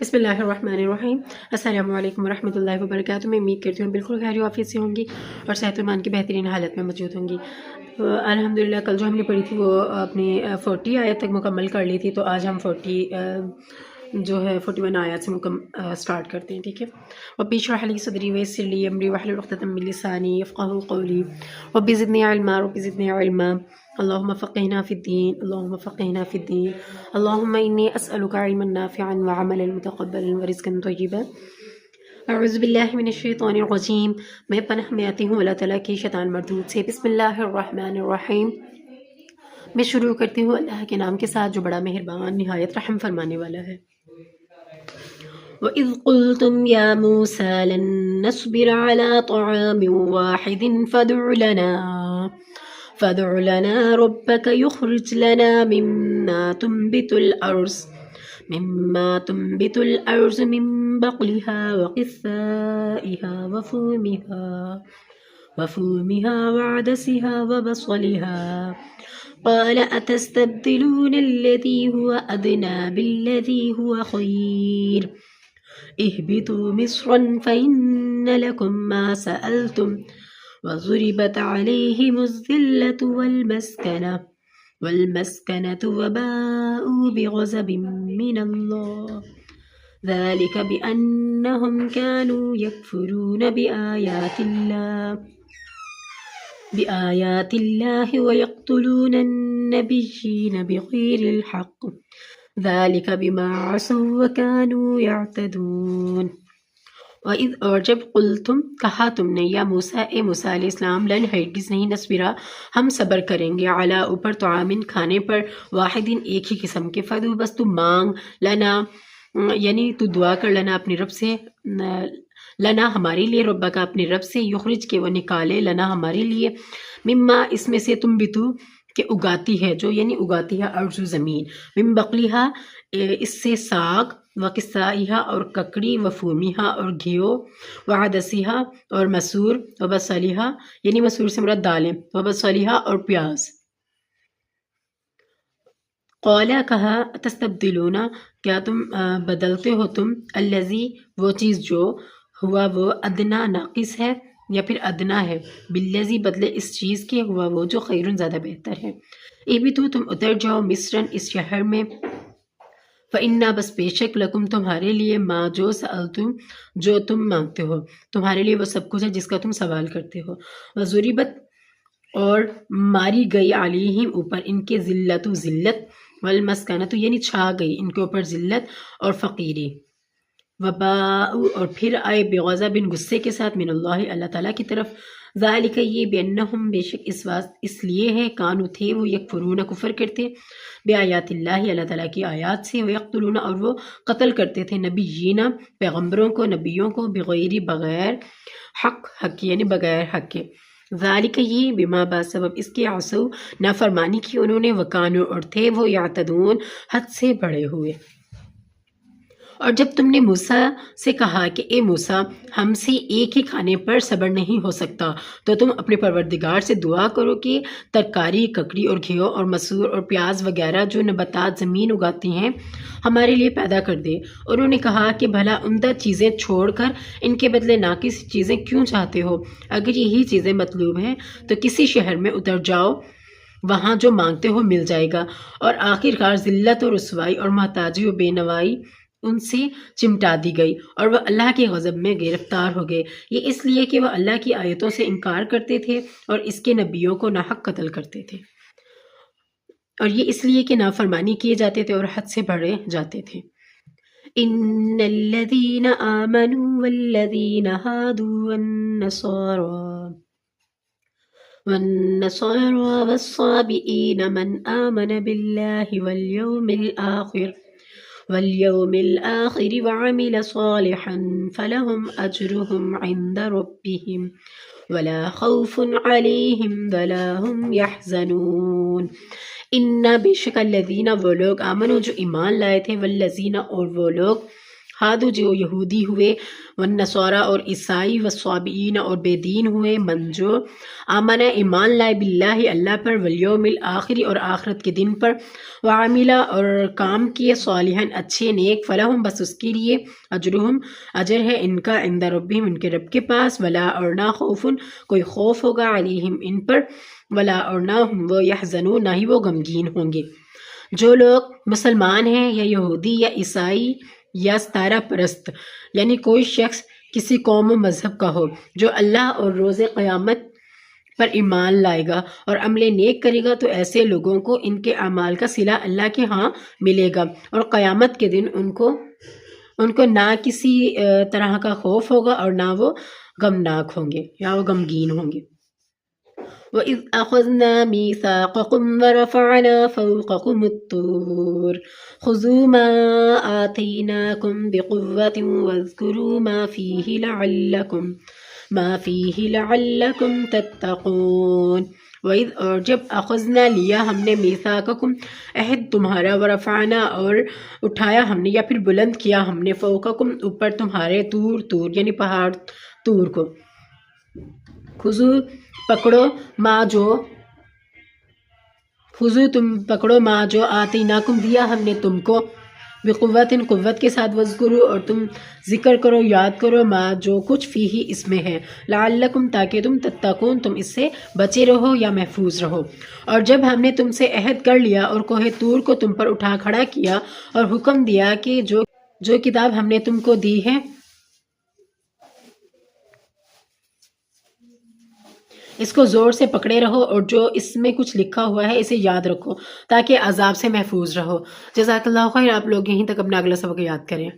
بسم اللہ الرحمن الرحیم۔ السلام علیکم ورحمۃ اللہ وبرکاتہ۔ میں امید کرتی ہوں بالکل خیر عافیت سے ہوں گی اور صحت ایمان کی بہترین حالت میں موجود ہوں گی۔ الحمدللہ کل جو ہم نے پڑھی تھی وہ اپنی 40 آیت تک مکمل کر لی تھی، تو آج ہم 41 آیات سے سٹارٹ کرتے ہیں، ٹھیک ہے۔ رب اشرح لی صدری ویسر لی امری واحلل عقدۃ من لسانی یفقہوا قولی رب زدنی علما رب زدنی علما اللهم فقهنا في الدين اللهم فقهنا في الدين اللهم إني أسألك علما نافعا وعملا متقبلا ورزقا طيبا۔ اعوذ باللہ من الشیطان الرجیم۔ میں پناہ میں آتی ہوں اللہ تعالیٰ کے شیطان مردود سے۔ بسم اللہ الرحمن الرحیم۔ میں شروع کرتی ہوں اللہ کے نام کے ساتھ جو بڑا مہربان نہایت رحم فرمانے والا ہے۔ وَإِذْ قُلْتُمْ يَا مُوسَى لَن نَّصْبِرَ عَلَىٰ طَعَامٍ وَاحِدٍ فادع لنا ربك يخرج لنا مما تنبت الأرض من بقلها وقثائها وفومها وعدسها وبصلها قال أتستبدلون الذي هو أدنى بالذي هو خير اهبطوا مصرا فإن لكم ما سألتم وضربت عليهم الذلة والمسكنة وباءوا بغضب من الله ذلك بأنهم كانوا يكفرون بآيات الله ويقتلون النبيين بغير الحق ذلك بما عصوا وكانوا يعتدون۔ وَإِذْ اور جب قُلْتُم کہا تم نے، یا موسیٰ اے موسیٰ علیہ السلام، لن ہرگز نہیں نصبرا ہم صبر کریں گے، علی اوپر طعامن کھانے پر، واحدن ایک ہی قسم کے، فدو بس تو مانگ، لنا یعنی تو دعا کر، لنا اپنے رب سے، لنا ہمارے لیے، ربا کا اپنے رب سے، یخرج کے وہ نکالے، لنا ہمارے لیے، مما اس میں سے، تم بتو کہ اگاتی ہے جو، یعنی اگاتی ہے ارض زمین، من بقلیہا اس سے ساگ، وقصائہا اور ککڑی، وفومیہا اور گھیو، وعدسیہا اور مسور، وبصلیہا یعنی مسور سے مراد دالیں، وبصلیہا اور پیاز۔ قولا کہا، تستبدلون کیا تم بدلتے ہو تم، الذی وہ چیز جو، ہوا وہ ادنا ناقص ہے یا پھر ادنا ہے، بالذی بدلے اس چیز کے، ہوا وہ جو خیرن زیادہ بہتر ہے، اہبطوا تم اتر جاؤ، مصرن اس شہر میں، فإنا بس بے شک، لکم تمہارے لیے، ما جو سألتم جو تم مانگتے ہو، تمہارے لیے وہ سب کچھ ہے جس کا تم سوال کرتے ہو، وضربت اور ماری گئی، علیہم اوپر ان کے، ذلت ذلت، والمسکنت یعنی چھا گئی ان کے اوپر ذلت اور فقیری، وباء اور پھر آئے، بغضب غصے کے ساتھ، من اللہ اللہ تعالیٰ کی طرف، ذالک یہ، بأنہم بے شک اس لیے ہے، کانو تھے وہ، یکفرون کفر کرتے، بآیات اللہ اللہ تعالیٰ کی آیات سے، ویقتلون اور وہ قتل کرتے تھے، نبیین پیغمبروں کو، نبیوں کو، بغیر بغیر حق یعنی بغیر حق کے، ذالک یہ، بما بسبب اس کے، عصوا نافرمانی کی انہوں نے، وکانو اور تھے وہ، یعتدون حد سے بڑھے ہوئے۔ اور جب تم نے موسیٰ سے کہا کہ اے موسیٰ ہم سے ایک ہی کھانے پر صبر نہیں ہو سکتا، تو تم اپنے پروردگار سے دعا کرو کہ ترکاری، ککڑی اور گھیو اور مسور اور پیاز وغیرہ جو نباتات زمین اگاتی ہیں ہمارے لیے پیدا کر دے۔ انہوں نے کہا کہ بھلا عمدہ چیزیں چھوڑ کر ان کے بدلے ناقص چیزیں کیوں چاہتے ہو؟ اگر یہی چیزیں مطلوب ہیں تو کسی شہر میں اتر جاؤ، وہاں جو مانگتے ہو مل جائے گا۔ اور آخر کار ذلت اور رسوائی اور محتاجی و بے نوائی ان سے چمٹا دی گئی، اور وہ اللہ کے غضب میں گرفتار ہو گئے، یہ اس لیے کہ وہ اللہ کی آیتوں سے انکار کرتے تھے اور اس کے نبیوں کو ناحق قتل کرتے تھے، اور یہ اس لیے کہ نافرمانی کیے جاتے تھے اور حد سے بڑھے جاتے تھے۔ ان الذین آمنوا والذین هادوا والنصارى والصابئین من آمن باللہ واليوم الآخر وعمل صالحا فلهم أجرهم عند ربهم ولا خوف عليهم ولا هم يحزنون۔ ان بے شک الذین وہ لوگ، آمنوا جو ایمان لائے تھے، والذین اور وہ لوگ، ہادو جو یہودی ہوئے، والنصارى اور عیسائی، والصابئین اور بے دین ہوئے، من جو آمن ایمان لائے باللہ اللہ پر، والیوم الآخر اور آخرت کے دن پر، وعملا اور کام کیے صالحاً اچھے نیک، فلہم بس اس کے لیے اجرہم اجر ہے ان کا، عند ربہم ان کے رب کے پاس، ولا اور نہ خوف کوئی خوف ہوگا، علیہم ان پر، ولا اور نہ ہم وہ یحزنون نہ ہی وہ غمگین ہوں گے۔ جو لوگ مسلمان ہیں یا یہودی یا عیسائی یا ستارہ پرست، یعنی کوئی شخص کسی قوم و مذہب کا ہو جو اللہ اور روز قیامت پر ایمان لائے گا اور عمل نیک کرے گا، تو ایسے لوگوں کو ان کے اعمال کا صلہ اللہ کے ہاں ملے گا، اور قیامت کے دن ان کو نہ کسی طرح کا خوف ہوگا اور نہ وہ غمناک ہوں گے یا وہ غمگین ہوں گے۔ وَإِذْ أَخَذْنَا مِيثَاقَكُمْ وَرَفَعْنَا فَوْقَكُمُ الطُّورَ خُذُوا مَا آتَيْنَاكُمْ بِقُوَّةٍ وَاذْكُرُوا مَا فِيهِ لَعَلَّكُمْ تَتَّقُونَ۔ وَإِذْ اور جب أَخَذْنَا لیا ہم نے میثاقکم عہد تمہارا، ورفعنا اور اٹھایا ہم نے یا پھر بلند کیا ہم نے، فوقکم اوپر تمہارے، طور یعنی پہاڑ طور کو، خذو پکڑو تم پکڑو ما جو آتیناکم دیا ہم نے تم کو، بقوتن قوت کے ساتھ، وذکروا اور تم ذکر کرو یاد کرو، ما جو کچھ فیہ اس میں ہے، لعلکم تاکہ تم تتقون تم اس سے بچے رہو یا محفوظ رہو۔ اور جب ہم نے تم سے عہد کر لیا اور کوہ طور کو تم پر اٹھا کھڑا کیا اور حکم دیا کہ جو کتاب ہم نے تم کو دی ہے اس کو زور سے پکڑے رہو، اور جو اس میں کچھ لکھا ہوا ہے اسے یاد رکھو تاکہ عذاب سے محفوظ رہو۔ جزاک اللہ خیر۔ آپ لوگ یہیں تک اپنا اگلا سبق یاد کریں۔